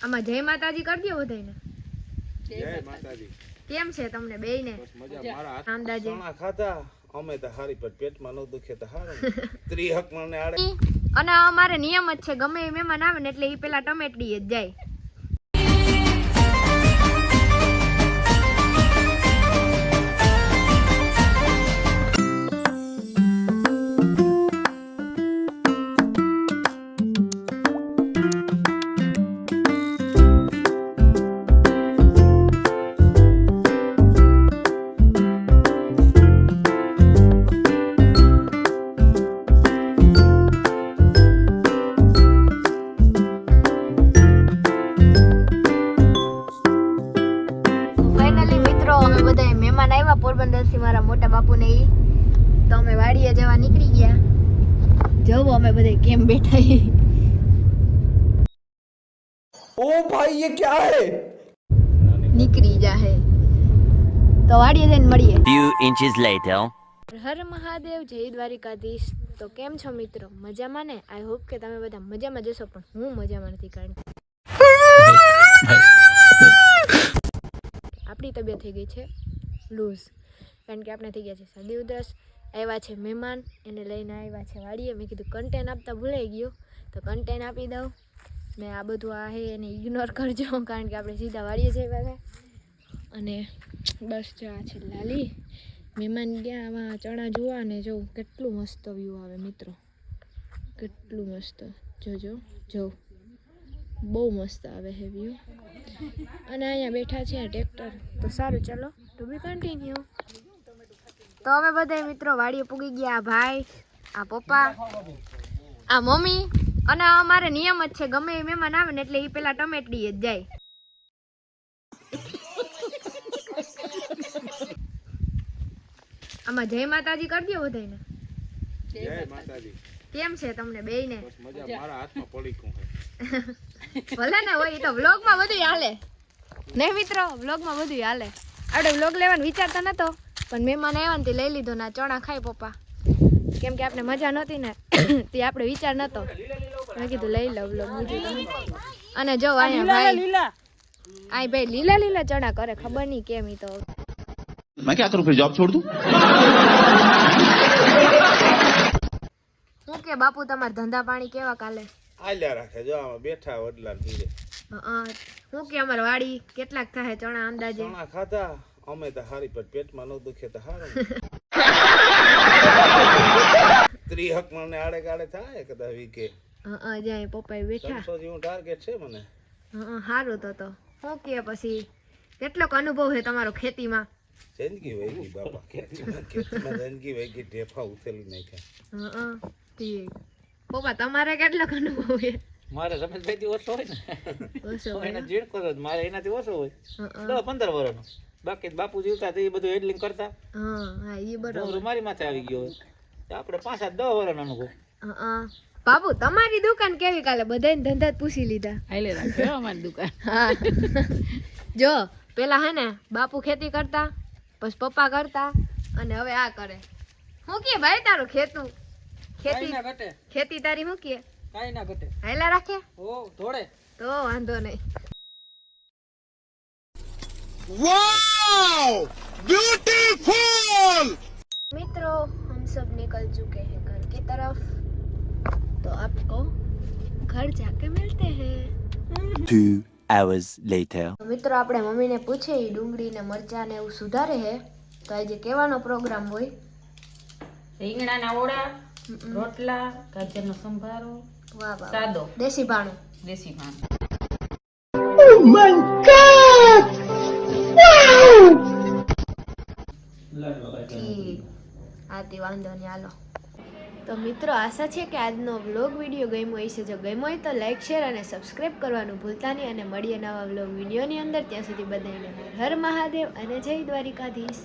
આમાં જય માતાજી કરી દો બધાને. જય માતાજી. કેમ છે તમને બેયને? બસ મજા. મારા અંદાજે હાથમાં ખાતા અમે તો હારી પર પેટમાં ન દુખે તો હારું. ત્રિહક મને આડે. અને અમારે નિયમ જ છે, ગમે એ મહેમાન આવે ને એટલે એ પેલા ટમેટડી જ જાય. અમે બધા મહેમાન આવ્યા પોરબંદરથી, મારા મોટા બાપુ ને ઈ તો અમે વાડીએ જવા નીકળી ગયા. જોવો અમે બધા કેમ બેઠા. ओ भाई ये क्या है? નીકળી જાહે તો વાડીએ જઈને મળીએ. Few inches later. હર મહાદેવ, જય દ્વારિકાધીશ. તો કેમ છો મિત્રો? મજામાં ને? આઈ હોપ કે તમે બધા મજામાં જશો, પણ હું મજામાં નથી. કારણ કે આપણી તબિયત થઈ ગઈ છે લૂઝ, કારણ કે આપણે થઈ ગયા છે શરદી ઉધરસ. આવ્યા છે મહેમાન, એને લઈને આવ્યા છે વાડીએ. મેં કીધું કન્ટેન આપતા ભૂલાઈ ગયો તો કન્ટેન આપી દઉં. મેં આ બધું આ હે એને ઇગ્નોર કરજો, કારણ કે આપણે સીધા વાડીએ જ આવ્યા હતા. અને બસ જો આ છે લાલી. મહેમાન ગયા આમાં ચણા જોવા ને જો કેટલું મસ્ત વ્યૂ આવે મિત્રો, કેટલું મસ્ત. જોજો જો બહુ મસ્ત આવે છે વ્યૂ. અને અહીંયા બેઠા છે ટ્રેક્ટર. તો સારું, ચાલો ટુ બી કન્ટિન્યુ. તો હવે બધા મિત્રો વાડીએ પૂગી ગયા. આ ભાઈ, આ પપ્પા, આ મમ્મી. અને અમારે નિયમ જ છે, ગમે એ મહેમાન આવે ને એટલે એ પેલા ટમેટડી જ જાય. આમાં જય માતાજી કરી દો બધાને. જય માતાજી. કેમ છે તમને બેયને? બસ મજા. મારા હાથમાં પડીકું છે. ભલે ને હોય, તો વ્લોગમાં બધું હાલે નહીં મિત્રો, વ્લોગમાં બધું હાલે. આપણે વ્લોગ લેવાનો વિચારતા નતો, પણ મહેમાન આવ્યા ને તે લઈ લીધો. ના ચણા ખાય પપ્પા, કેમ કે આપણે મજા નહોતી ને તે આપણે વિચાર નતો. મેં કીધું લઈ લો વ્લોગ, બીજું તો. અને જો અહીંયા ભાઈ, આ ભાઈ લીલા લીલા ચણા કરે, ખબર નહીં કેમ. ઈ તો मैं क्या करूं फिर जॉब छोड़ दूं? હું કે બાપુ તમારા ધંધા પાણી કેવા કાલે? આલ્યા રાખે જો આમાં બેઠા વડલા ધીરે. હું કે અમાર વાડી કેટલાક થાય ચણા અંદાજે? ચણા ખાતા અમે તો હારી પર પેટમાં ન દુખે તો હારું. ત્રિહક મને આડે ગાડે થાય કદાચ વીકે. જાય પપ્પા બેઠા. 300 જેવું ટાર્ગેટ છે મને. સારું તો હું કે પછી કેટલોક અનુભવ છે તમારો ખેતીમાં? જિંદગી વહી ગઈ બાપા, ખેતીમાં જિંદગી વહી ગઈ. ઢેફા ઉથેલી નાખ્યા. ઠીક. પપ્પા તમારે કેટલોક અનુભવ છે? મારે રમેશભાઈ થી ઓછો હોય ને, ઓછો એને જીણ કરો મારે એનાથી ઓછો હોય. 10-15 વર્ષનો. બાકી બાપુ જીવતા તો એ બધું હેડલિંગ કરતા. હા એ બરોબર. મારી માથે આવી ગયો હોય તો આપણે 5-10 વર્ષનો અનુભવ. બાપુ તમારી દુકાન કેવી કાલે? બધાને ધંધા જ પૂછી લીધા. હાલે રાખે અમારી દુકાન. હા જો પેલા હે ને બાપુ ખેતી કરતા, પછી પપ્પા કરતા, અને હવે આ કરે. શું કે ભાઈ તારું ખેતું ખેતી તારી શું કે? કાઈ ના ઘટે. હાયલા રાખે? ઓ થોડે તો વાંધો નહીં. वाव ब्यूटीफुल। मित्रों हम सब निकल चुके हैं घर की तरफ, तो आपको घर जाके मिलते हैं. 2 hours later. મિત્રો આપણે મમ્મીને પૂછે ડુંગળી ને મરચા ને એવું સુધારે હે, તો આજે કેવાનો પ્રોગ્રામ હોય? રીંગણાના ઓળા, રોટલા, ગાજરનો સંભારો, વાહ વાહ, સાદો દેશી ભાણું. દેશી ભાત. ઠીક, આથી વાંધો નહીં, હાલો. તો મિત્રો આશા છે કે આજનો વ્લોગ વિડીયો ગમ્યો હશે. જો ગમ્યો હોય તો લાઈક, શેર અને સબસ્ક્રાઈબ કરવાનું ભૂલતા નહીં. અને મળીએ નવા વ્લોગ વિડીયોની અંદર. ત્યાં સુધી બધાને હર મહાદેવ અને જય દ્વારિકાધીશ.